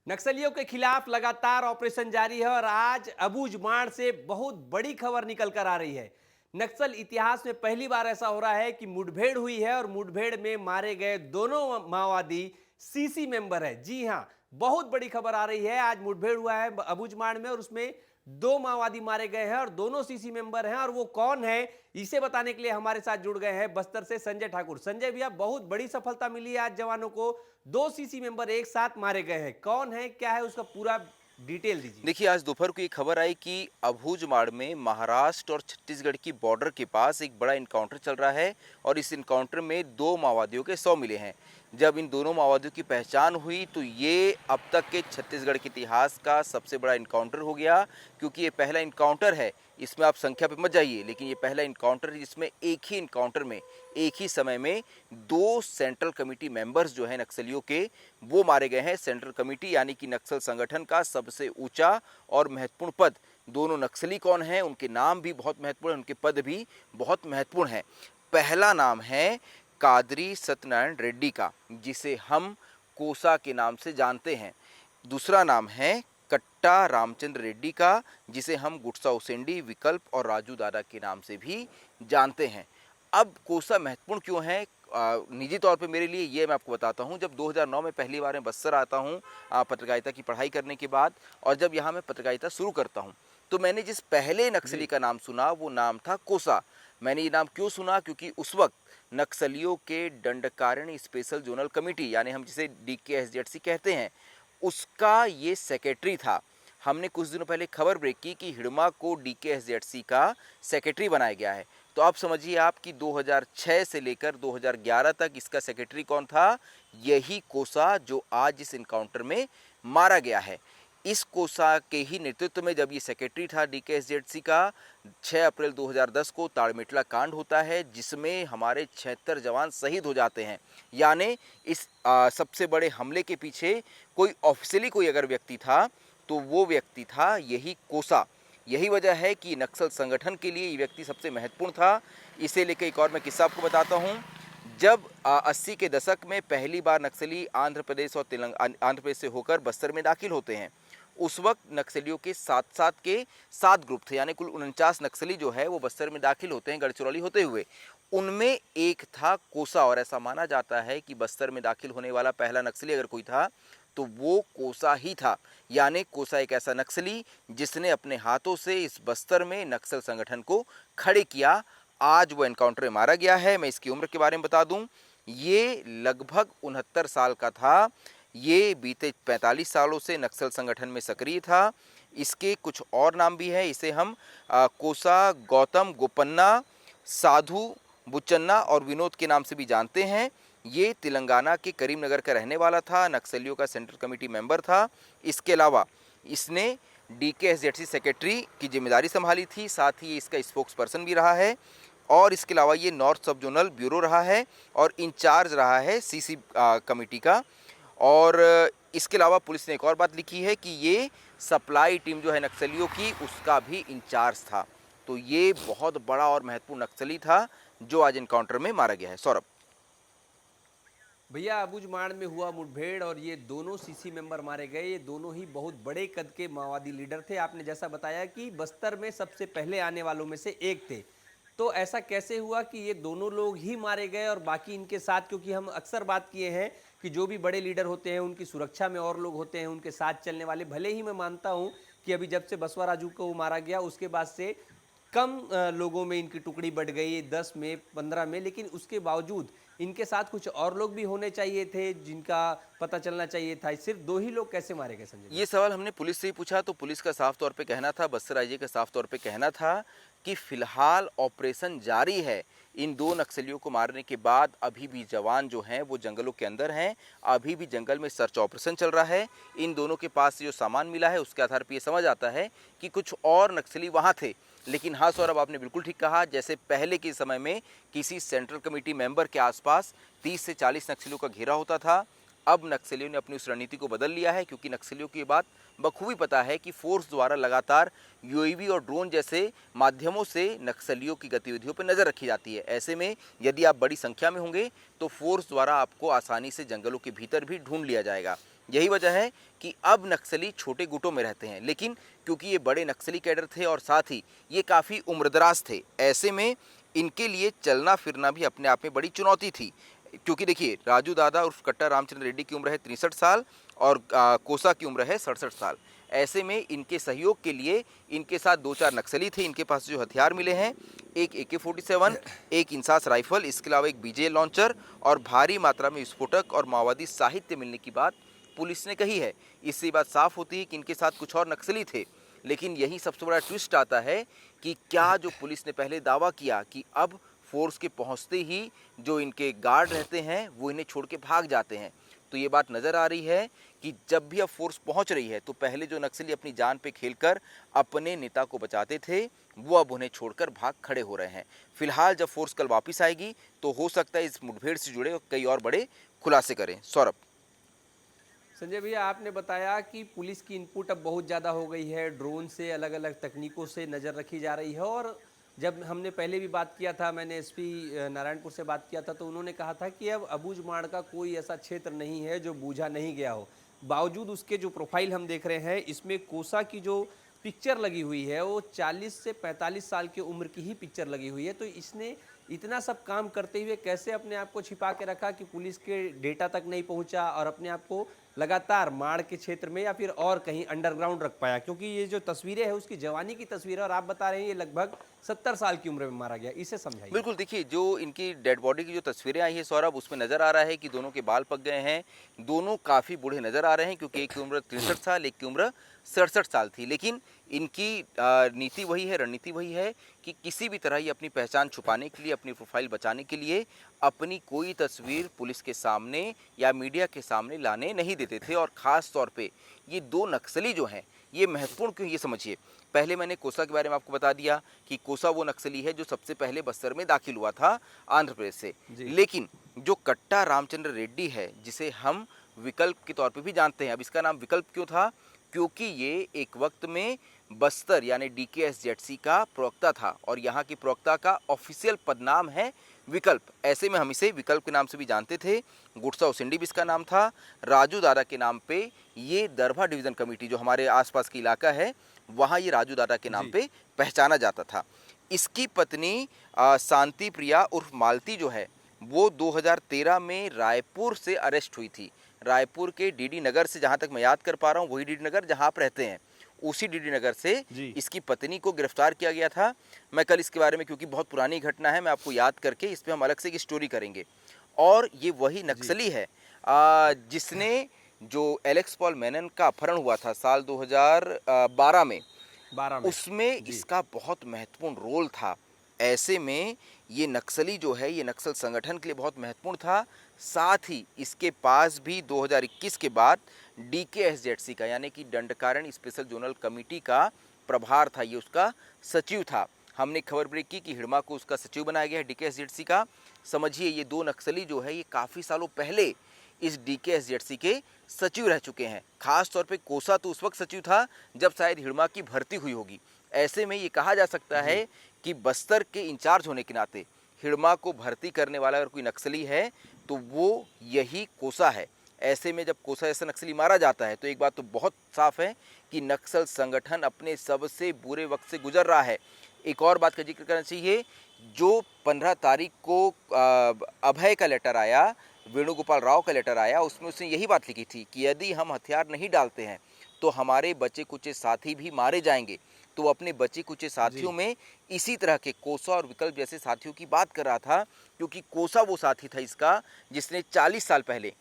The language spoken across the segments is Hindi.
नक्सलियों के खिलाफ लगातार ऑपरेशन जारी है और आज अबूझमाड़ से बहुत बड़ी खबर निकल कर आ रही है। नक्सल इतिहास में पहली बार ऐसा हो रहा है कि मुठभेड़ हुई है और मुठभेड़ में मारे गए दोनों माओवादी सीसी मेंबर है। जी हां, बहुत बड़ी खबर आ रही है। आज मुठभेड़ हुआ है अबूझमाड़ में और उसमें दो माओवादी मारे गए हैं और दोनों सीसी मेंबर हैं। और वो कौन है, इसे बताने के लिए हमारे साथ जुड़ गए हैं बस्तर से संजय ठाकुर। संजय भैया, बहुत बड़ी सफलता मिली है आज जवानों को। दो सीसी मेंबर एक साथ मारे गए हैं। कौन है, क्या है, उसका पूरा डिटेल दीजिए। देखिए, आज दोपहर को ये खबर आई कि अबूझमाड़ में महाराष्ट्र और छत्तीसगढ़ की बॉर्डर के पास एक बड़ा इनकाउंटर चल रहा है और इस इनकाउंटर में दो माओवादियों के 100 मिले हैं। जब इन दोनों माओवादियों की पहचान हुई तो ये अब तक के छत्तीसगढ़ के इतिहास का सबसे बड़ा इनकाउंटर हो गया, क्योंकि ये पहला इनकाउंटर है। इसमें आप संख्या पे मत जाइए, लेकिन ये पहला इनकाउंटर है जिसमें एक ही इनकाउंटर में एक ही समय में दो सेंट्रल कमेटी मेंबर्स जो है नक्सलियों के, वो मारे गए हैं। सेंट्रल कमेटी यानी कि नक्सल संगठन का सबसे ऊंचा और महत्वपूर्ण पद। दोनों नक्सली कौन हैं, उनके नाम भी बहुत महत्वपूर्ण हैं, उनके पद भी बहुत महत्वपूर्ण हैं। पहला नाम है कादरी सत्यनारायण रेड्डी का, जिसे हम कोसा के नाम से जानते हैं। दूसरा नाम है कट्टा रामचंद्र रेड्डी का, जिसे हम गुटसा उसेंडी, विकल्प और राजू दादा के नाम से भी जानते हैं। अब कोसा महत्वपूर्ण क्यों है निजी तौर पे मेरे लिए, ये मैं आपको बताता हूँ। जब 2009 में पहली बार मैं बस्तर आता हूँ पत्रकारिता की पढ़ाई करने के बाद, और जब यहाँ मैं पत्रकारिता शुरू करता हूँ, तो मैंने जिस पहले नक्सली जी। का नाम सुना वो नाम था कोसा। मैंने ये नाम क्यों सुना, क्योंकि उस वक्त नक्सलियों के दंडकारण्य स्पेशल जोनल कमेटी, यानी हम जिसे DKSZC कहते हैं, उसका ये सेक्रेटरी था। हमने कुछ दिनों पहले खबर ब्रेक की कि हिड़मा को DKSZC का सेक्रेटरी बनाया गया है। तो आप समझिए आप कि 2006 से लेकर 2011 तक इसका सेक्रेटरी कौन था? यही कोसा जो आज इस इनकाउंटर में मारा गया है। इस कोसा के ही नेतृत्व में जब ये सेक्रेटरी था DKSZC का, 6 अप्रैल 2010 को ताड़मेटला कांड होता है, जिसमें हमारे 76 जवान शहीद हो जाते हैं। यानी इस सबसे बड़े हमले के पीछे कोई ऑफिशियली कोई अगर व्यक्ति था तो वो व्यक्ति था यही कोसा। यही वजह है कि नक्सल संगठन के लिए ये व्यक्ति सबसे महत्वपूर्ण था। इसे लेकर एक और मैं किस्सा आपको बताता हूँ। जब 80 के दशक में पहली बार नक्सली आंध्र प्रदेश और आंध्र प्रदेश से होकर बस्तर में दाखिल होते हैं, उस वक्त नक्सलियों के सात ग्रुप थे, यानी कुल 49 नक्सली जो है वो बस्तर में दाखिल होते हैं गढ़चिरौली होते हुए। उनमें एक था कोसा, और ऐसा माना जाता है कि बस्तर में दाखिल होने वाला पहला नक्सली अगर कोई था तो वो कोसा ही था। यानी कोसा एक ऐसा नक्सली जिसने अपने हाथों से इस बस्तर में नक्सल संगठन को खड़े किया। आज वो एनकाउंटर में मारा गया है। मैं इसकी उम्र के बारे में बता दूं, ये लगभग 69 साल का था। ये बीते 45 सालों से नक्सल संगठन में सक्रिय था। इसके कुछ और नाम भी हैं। इसे हम कोसा गौतम गोपन्ना, साधु बुचन्ना और विनोद के नाम से भी जानते हैं। ये तेलंगाना के करीमनगर का रहने वाला था, नक्सलियों का सेंट्रल कमेटी मेंबर था। इसके अलावा इसने DKSZC सेक्रेटरी की जिम्मेदारी संभाली थी, साथ ही इसका स्पोक्स पर्सन भी रहा है, और इसके अलावा ये नॉर्थ सब जोनल ब्यूरो रहा है और इंचार्ज रहा है CC कमेटी का। और इसके अलावा पुलिस ने एक और बात लिखी है कि ये सप्लाई टीम जो है नक्सलियों की, उसका भी इंचार्ज था। तो ये बहुत बड़ा और महत्वपूर्ण नक्सली था जो आज इनकाउंटर में मारा गया है। सौरभ। भैया, अबूझमाड़ में हुआ मुठभेड़ और ये दोनों सीसी मेंबर मारे गए। ये दोनों ही बहुत बड़े कद के माओवादी लीडर थे। आपने जैसा बताया कि बस्तर में सबसे पहले आने वालों में से एक थे। तो ऐसा कैसे हुआ कि ये दोनों लोग ही मारे गए और बाकी इनके साथ? क्योंकि हम अक्सर बात किए हैं कि जो भी बड़े लीडर होते हैं उनकी सुरक्षा में और लोग होते हैं उनके साथ चलने वाले। भले ही मैं मानता हूं कि अभी जब से बसवा राजू को मारा गया उसके बाद से कम लोगों में इनकी टुकड़ी बढ़ गई, 10 में, 15 में, लेकिन उसके बावजूद इनके साथ कुछ और लोग भी होने चाहिए थे जिनका पता चलना चाहिए था। सिर्फ दो ही लोग कैसे मारे गए संजय ये भैया? सवाल हमने पुलिस से ही पूछा तो पुलिस का साफ तौर पे कहना था, बस्तर आईजी का साफ तौर पे कहना था कि फिलहाल ऑपरेशन जारी है। इन दो नक्सलियों को मारने के बाद अभी भी जवान जो हैं वो जंगलों के अंदर हैं। अभी भी जंगल में सर्च ऑपरेशन चल रहा है। इन दोनों के पास से जो सामान मिला है उसके आधार पर ये समझ आता है कि कुछ और नक्सली वहाँ थे। लेकिन हाँ सौरभ, आपने बिल्कुल ठीक कहा, जैसे पहले के समय में किसी सेंट्रल कमेटी मेंबर के आसपास 30 से 40 नक्सलियों का घेरा होता था, अब नक्सलियों ने अपनी उस रणनीति को बदल लिया है, क्योंकि नक्सलियों की ये बात बखूबी पता है कि फोर्स द्वारा लगातार UAV और ड्रोन जैसे माध्यमों से नक्सलियों की गतिविधियों पर नज़र रखी जाती है। ऐसे में यदि आप बड़ी संख्या में होंगे तो फोर्स द्वारा आपको आसानी से जंगलों के भीतर भी ढूंढ लिया जाएगा। यही वजह है कि अब नक्सली छोटे गुटों में रहते हैं, लेकिन क्योंकि ये बड़े नक्सली कैडर थे और साथ ही ये काफ़ी उम्रदराज थे, ऐसे में इनके लिए चलना फिरना भी अपने आप में बड़ी चुनौती थी। क्योंकि देखिए, राजू दादा उर्फ कट्टा रामचंद्र रेड्डी की उम्र है 63 साल और कोसा की उम्र है 67 साल। ऐसे में इनके सहयोग के लिए इनके साथ 2-4 नक्सली थे। इनके पास जो हथियार मिले हैं, एक AK-47, एक इंसास राइफल, इसके अलावा एक BJ लॉन्चर और भारी मात्रा में विस्फोटक और माओवादी साहित्य मिलने की बात पुलिस ने कही है। इससे बात साफ होती है कि इनके साथ कुछ और नक्सली थे। लेकिन यही सबसे बड़ा ट्विस्ट आता है कि क्या जो पुलिस ने पहले दावा किया कि अब फोर्स के पहुंचते ही जो इनके गार्ड रहते हैं वो इन्हें छोड़ के भाग जाते हैं, तो ये बात नज़र आ रही है कि जब भी अब फोर्स पहुंच रही है तो पहले जो नक्सली अपनी जान पे खेलकर अपने नेता को बचाते थे, वो अब उन्हें छोड़कर भाग खड़े हो रहे हैं। फिलहाल जब फोर्स कल वापस आएगी तो हो सकता है इस मुठभेड़ से जुड़े कई और बड़े खुलासे करें। सौरभ। संजय भैया, आपने बताया कि पुलिस की इनपुट अब बहुत ज़्यादा हो गई है, ड्रोन से अलग अलग तकनीकों से नज़र रखी जा रही है। और जब हमने पहले भी बात किया था, मैंने SP नारायणपुर से बात किया था, तो उन्होंने कहा था कि अब अबूझमाड़ का कोई ऐसा क्षेत्र नहीं है जो बूझा नहीं गया हो। बावजूद उसके जो प्रोफाइल हम देख रहे हैं, इसमें कोसा की जो पिक्चर लगी हुई है वो 40 से 45 साल की उम्र की ही पिक्चर लगी हुई है। तो इसने इतना सब काम करते हुए कैसे अपने आप को छिपा के रखा कि पुलिस के डेटा तक नहीं पहुंचा और अपने आप को लगातार माड़ के क्षेत्र में या फिर और कहीं अंडरग्राउंड रख पाया? क्योंकि ये जो तस्वीरें हैं उसकी जवानी की तस्वीर है और आप बता रहे हैं ये लगभग 70 साल की उम्र में मारा गया, इसे समझाइए। बिल्कुल, देखिए, जो इनकी डेड बॉडी की जो तस्वीरें आई है सौरभ, उसमें नज़र आ रहा है कि दोनों के बाल पक गए हैं, दोनों काफ़ी बूढ़े नज़र आ रहे हैं, क्योंकि एक की उम्र 63 साल, एक की उम्र 67 साल थी। लेकिन इनकी नीति वही है, रणनीति वही है कि किसी भी तरह ये अपनी पहचान छुपाने के लिए, अपनी प्रोफाइल बचाने के लिए अपनी कोई तस्वीर पुलिस के सामने या मीडिया के सामने लाने नहीं देते थे। और ख़ास तौर पे ये 2 नक्सली जो हैं, ये महत्वपूर्ण क्यों, ये समझिए। पहले मैंने कोसा के बारे में आपको बता दिया कि कोसा वो नक्सली है जो सबसे पहले बस्तर में दाखिल हुआ था आंध्र प्रदेश से। लेकिन जो कट्टा रामचंद्र रेड्डी है, जिसे हम विकल्प के तौर पे भी जानते हैं, अब इसका नाम विकल्प क्यों था? क्योंकि ये एक वक्त में बस्तर यानी DKSZC का प्रवक्ता था और यहाँ के प्रवक्ता का ऑफिशियल पदनाम है विकल्प। ऐसे में हम इसे विकल्प के नाम से भी जानते थे। गुटसा उसिंडी भी इसका नाम था। राजू दादा के नाम पे ये दरभा डिवीज़न कमेटी जो हमारे आसपास की इलाका है, वहाँ ये राजू दादा के नाम पे पहचाना जाता था। इसकी पत्नी शांति प्रिया उर्फ मालती जो है, वो 2013 में रायपुर से अरेस्ट हुई थी। रायपुर के DD नगर से, जहाँ तक मैं याद कर पा रहा हूँ, वही DD नगर जहाँ आप रहते हैं, उसी DD नगर से इसकी पत्नी को गिरफ्तार किया गया था। मैं कल इसके बारे में, क्योंकि बहुत पुरानी घटना है, मैं आपको याद करके इस पे हम अलग से एक स्टोरी करेंगे। और ये वही नक्सली है जिसने जो एलेक्स पॉल मेनन का अपहरण हुआ था साल 2012 में, उसमें इसका बहुत महत्वपूर्ण रोल था। ऐसे में ये नक्सली जो है, ये नक्सल संगठन के लिए बहुत महत्वपूर्ण था। साथ ही इसके पास भी 2021 के बाद DKSZC का यानी कि दंडकारण्य स्पेशल जोनल कमेटी का प्रभार था, ये उसका सचिव था। हमने खबर ब्रेक की कि हिड़मा को उसका सचिव बनाया गया है DKSZC का। समझिए, ये 2 नक्सली जो है, ये काफ़ी सालों पहले इस DKSZC के सचिव रह चुके हैं। खास तौर पे कोसा तो उस वक्त सचिव था जब शायद हिड़मा की भर्ती हुई होगी। ऐसे में ये कहा जा सकता है कि बस्तर के इंचार्ज होने के नाते हिड़मा को भर्ती करने वाला अगर कोई नक्सली है तो वो यही कोसा है। ऐसे में जब कोसा जैसा नक्सली मारा जाता है तो एक बात तो बहुत साफ है कि नक्सल संगठन अपने सबसे बुरे वक्त से गुजर रहा है। एक और बात का जिक्र करना चाहिए, जो 15 तारीख को अभय का लेटर आया, वेणुगोपाल राव का लेटर आया, उसमें उसने यही बात लिखी थी कि यदि हम हथियार नहीं डालते हैं तो हमारे बचे कुचे साथी भी मारे जाएंगे। तो अपने बचे कुचे साथियों में इसी तरह के कोसा और विकल्प जैसे साथियों की बात कर रहा था, क्योंकि कोसा वो साथी था इसका जिसने 40 साल पहले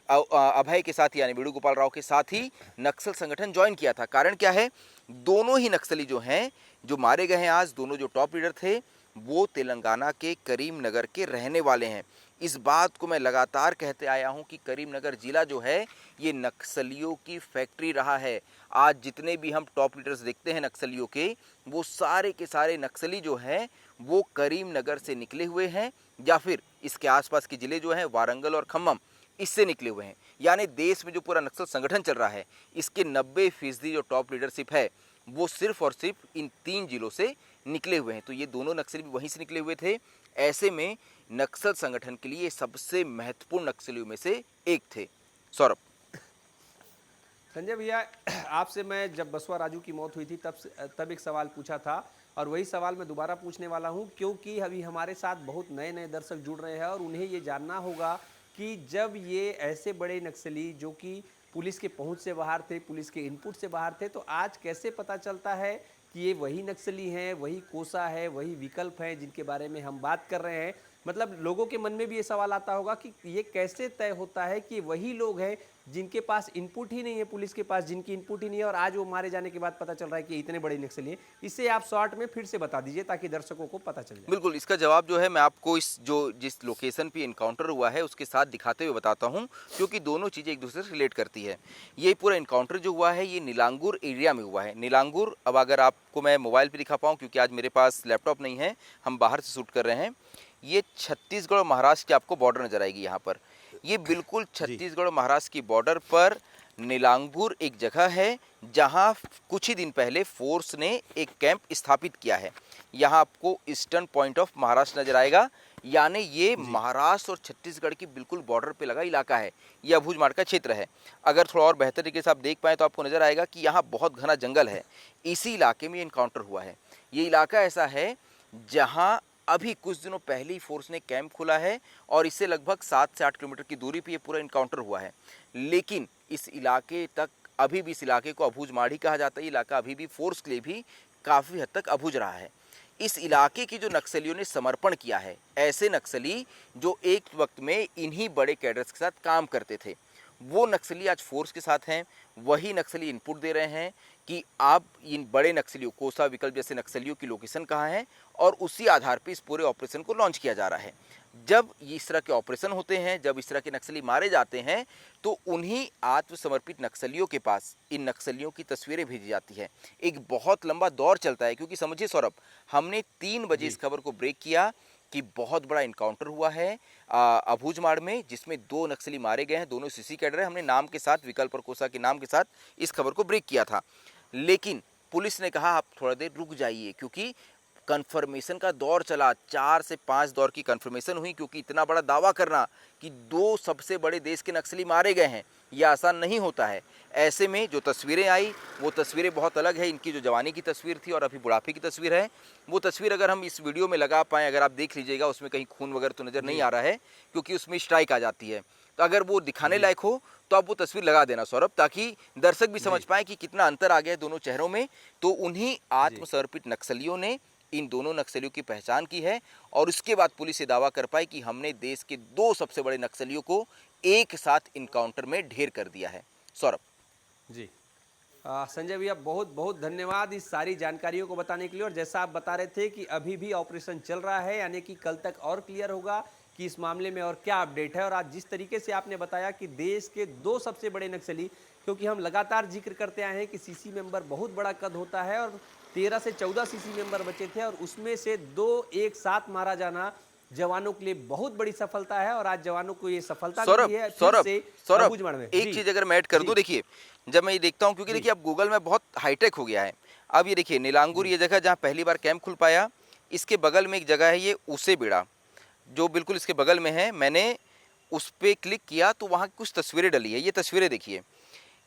अभय के साथ यानी वेणुगोपाल राव के साथ ही नक्सल संगठन ज्वाइन किया था। कारण क्या है, दोनों ही नक्सली जो हैं, जो मारे गए हैं आज, दोनों जो टॉप लीडर थे, वो तेलंगाना के करीमनगर के रहने वाले हैं। इस बात को मैं लगातार कहते आया हूं कि करीमनगर जिला जो है, ये नक्सलियों की फैक्ट्री रहा है। आज जितने भी हम टॉप लीडर्स देखते हैं नक्सलियों के, वो सारे के सारे नक्सली जो हैं वो करीमनगर से निकले हुए हैं या फिर इसके आसपास के ज़िले जो हैं वारंगल और खम्मम, इससे निकले हुए हैं। यानी देश में जो पूरा नक्सल संगठन चल रहा है, इसके 90% जो टॉप लीडरशिप है वो सिर्फ और सिर्फ इन 3 जिलों से निकले हुए हैं। तो ये दोनों नक्सली भी वहीं से निकले हुए थे। ऐसे में नक्सल संगठन के लिए सबसे महत्वपूर्ण नक्सलियों में से एक थे। सौरभ। संजय भैया, आपसे मैं जब बसवा राजू की मौत हुई थी तब एक सवाल पूछा था, और वही सवाल मैं दोबारा पूछने वाला हूं, क्योंकि अभी हमारे साथ बहुत नए नए दर्शक जुड़ रहे हैं और उन्हें ये जानना होगा कि जब ये ऐसे बड़े नक्सली जो कि पुलिस के पहुंच से बाहर थे, पुलिस के इनपुट से बाहर थे, तो आज कैसे पता चलता है कि ये वही नक्सली हैं, वही कोसा है, वही विकल्प हैं जिनके बारे में हम बात कर रहे हैं। मतलब लोगों के मन में भी ये सवाल आता होगा कि ये कैसे तय होता है कि वही लोग हैं जिनके पास इनपुट ही नहीं है, पुलिस के पास जिनकी इनपुट ही नहीं है, और आज वो मारे जाने के बाद पता चल रहा है कि इतने बड़े नक्सली हैं। इसे आप शॉर्ट में फिर से बता दीजिए ताकि दर्शकों को पता चल जाए। बिल्कुल, इसका जवाब जो है मैं आपको जिस लोकेशन पे इनकाउंटर हुआ है उसके साथ दिखाते हुए बताता हूँ, क्योंकि दोनों चीज़ें एक दूसरे से रिलेट करती है। ये पूरा इनकाउंटर जो हुआ है ये नीलांगुर एरिया में हुआ है। नीलांगुर, अब अगर आपको मैं मोबाइल पे दिखा पाऊँ, क्योंकि आज मेरे पास लैपटॉप नहीं है, हम बाहर से शूट कर रहे हैं। ये छत्तीसगढ़ और महाराष्ट्र की आपको बॉर्डर नजर आएगी यहाँ पर। ये बिल्कुल छत्तीसगढ़ और महाराष्ट्र की बॉर्डर पर नीलांगुर एक जगह है जहाँ कुछ ही दिन पहले फोर्स ने एक कैंप स्थापित किया है। यहाँ आपको ईस्टर्न पॉइंट ऑफ महाराष्ट्र नजर आएगा, यानी ये महाराष्ट्र और छत्तीसगढ़ की बिल्कुल बॉर्डर पे लगा इलाका है। ये अबूझमाड़ का क्षेत्र है। अगर थोड़ा और बेहतर तरीके से आप देख पाएँ तो आपको नजर आएगा कि यहाँ बहुत घना जंगल है। इसी इलाके में इनकाउंटर हुआ है। ये इलाका ऐसा है जहाँ अभी कुछ दिनों पहले ही फोर्स ने कैंप खोला है और इससे लगभग 7 से 8 किलोमीटर की दूरी पे ये पूरा इनकाउंटर हुआ है। लेकिन इस इलाके तक अभी भी, इस इलाके को अबूझमाड़ ही कहा जाता है, इलाका अभी भी फोर्स के लिए भी काफ़ी हद तक अबूझ रहा है। इस इलाके की जो नक्सलियों ने समर्पण किया है, ऐसे नक्सली जो एक वक्त में इन्हीं बड़े कैडर्स के साथ काम करते थे, वो नक्सली आज फोर्स के साथ हैं। वही नक्सली इनपुट दे रहे हैं कि आप इन बड़े नक्सलियों, कोसा, विकल्प जैसे नक्सलियों की लोकेशन कहाँ है, और उसी आधार पर इस पूरे ऑपरेशन को लॉन्च किया जा रहा है। जब इस तरह के ऑपरेशन होते हैं, जब इस तरह के नक्सली मारे जाते हैं, तो उन्हीं आत्मसमर्पित नक्सलियों के पास इन नक्सलियों की तस्वीरें भेजी जाती है। एक बहुत लंबा दौर चलता है, क्योंकि समझिए सौरभ, हमने 3 बजे इस खबर को ब्रेक किया कि बहुत बड़ा इनकाउंटर हुआ है अबूझमाड़ में, जिसमें 2 नक्सली मारे गए हैं, दोनों सीसी कैडर हैं। हमने नाम के साथ, विकल्प और कोसा के नाम के साथ इस खबर को ब्रेक किया था। लेकिन पुलिस ने कहा आप थोड़ा देर रुक जाइए, क्योंकि कन्फर्मेशन का दौर चला। 4 से 5 दौर की कन्फर्मेशन हुई, क्योंकि इतना बड़ा दावा करना कि 2 सबसे बड़े देश के नक्सली मारे गए हैं, यह आसान नहीं होता है। ऐसे में जो तस्वीरें आई वो तस्वीरें बहुत अलग है। इनकी जो जवानी की तस्वीर थी और अभी बुढ़ापे की तस्वीर है, वो तस्वीर अगर हम इस वीडियो में लगा पाएँ, अगर आप देख लीजिएगा, उसमें कहीं खून वगैरह तो नज़र नहीं आ रहा है, क्योंकि उसमें स्ट्राइक आ जाती है। तो अगर वो दिखाने लायक हो तो आप वो तस्वीर लगा देना सौरभ, ताकि दर्शक भी समझ पाए कि कितना अंतर आ गया है दोनों चेहरों में। तो उन्हीं आत्मसमर्पित नक्सलियों ने इन दोनों नक्सलियों की पहचान की है, और उसके बाद पुलिस ये दावा कर पाई कि हमने देश के 2 सबसे बड़े नक्सलियों को एक साथ इनकाउंटर में ढेर कर दिया है। सौरभ जी, संजय भैया, बहुत बहुत धन्यवाद इस सारी जानकारियों को बताने के लिए। और जैसा आप बता रहे थे कि अभी भी ऑपरेशन चल रहा है, यानी कि कल तक और क्लियर होगा कि इस मामले में और क्या अपडेट है। और आज जिस तरीके से आपने बताया कि देश के 2 सबसे बड़े नक्सली, क्योंकि हम लगातार जिक्र करते आए हैं कि सीसी मेंबर बहुत बड़ा कद होता है, और 13 से 14 सीसी मेंबर बचे थे, और उसमें से 2 एक साथ मारा जाना जवानों के लिए बहुत बड़ी सफलता है। और आज जवानों को ये सफलता मिली है फिर से अबूझमाड़ में। एक चीज अगर मैं ऐड कर दूं, देखिए जब मैं ये देखता हूं, क्योंकि देखिए अब गूगल में बहुत हाईटेक हो गया है। अब ये देखिए नीलांगुर, ये जगह जहां पहली बार कैंप खुल पाया, इसके बगल में एक जगह है ये उसेबिड़ा, जो बिल्कुल इसके बगल में है। मैंने उस पर क्लिक किया तो वहाँ कुछ तस्वीरें डली है। ये तस्वीरें देखिए,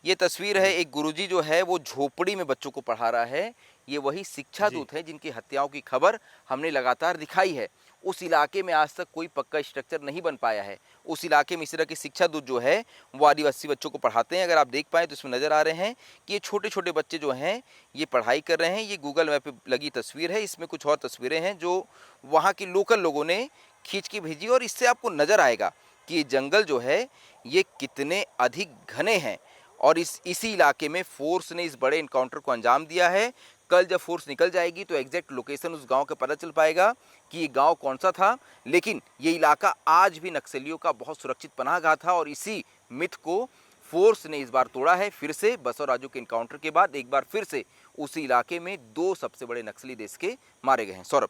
ये तस्वीर है एक गुरुजी जो है वो झोपड़ी में बच्चों को पढ़ा रहा है। ये वही शिक्षा दूत है जिनकी हत्याओं की खबर हमने लगातार दिखाई है। उस इलाके में आज तक कोई पक्का स्ट्रक्चर नहीं बन पाया है। उस इलाके में इस तरह के शिक्षा दूत जो है वो आदिवासी बच्चों को पढ़ाते हैं। अगर आप देख पाएँ तो इसमें नज़र आ रहे हैं कि ये छोटे छोटे बच्चे जो हैं ये पढ़ाई कर रहे हैं। ये गूगल मैप पे लगी तस्वीर है। इसमें कुछ और तस्वीरें हैं जो वहाँ के लोकल लोगों ने खींच के भेजी, और इससे आपको नज़र आएगा कि ये जंगल जो है ये कितने अधिक घने हैं। और इसी इलाके में फोर्स ने इस बड़े इनकाउंटर को अंजाम दिया है। कल जब फोर्स निकल जाएगी तो एग्जैक्ट लोकेशन उस गांव का पता चल पाएगा कि ये गांव कौन सा था। लेकिन ये इलाका आज भी नक्सलियों का बहुत सुरक्षित पनाहगाह था, और इसी मिथ को फोर्स ने इस बार तोड़ा है। फिर से बसव राजू के इनकाउंटर के बाद एक बार फिर से उसी इलाके में 2 सबसे बड़े नक्सली देश के मारे गए हैं। सौरभ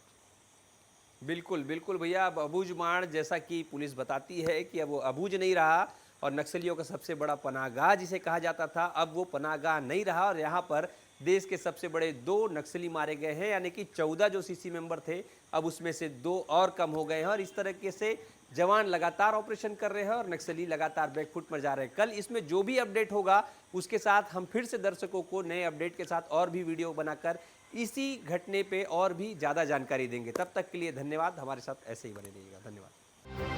बिल्कुल बिल्कुल भैया, अब अबूझमाड़ जैसा कि पुलिस बताती है कि अब वो अबूझ नहीं रहा, और नक्सलियों का सबसे बड़ा पनाहगाह जिसे कहा जाता था, अब वो पनाहगाह नहीं रहा। और यहाँ पर देश के सबसे बड़े 2 नक्सली मारे गए हैं, यानी कि 14 जो सीसी मेंबर थे अब उसमें से 2 और कम हो गए हैं। और इस तरीके से जवान लगातार ऑपरेशन कर रहे हैं और नक्सली लगातार बैकफुट पर जा रहे हैं। कल इसमें जो भी अपडेट होगा उसके साथ हम फिर से दर्शकों को नए अपडेट के साथ और भी वीडियो बनाकर इसी घटने पे और भी ज़्यादा जानकारी देंगे। तब तक के लिए धन्यवाद। हमारे साथ ऐसे ही बने रहिएगा। धन्यवाद।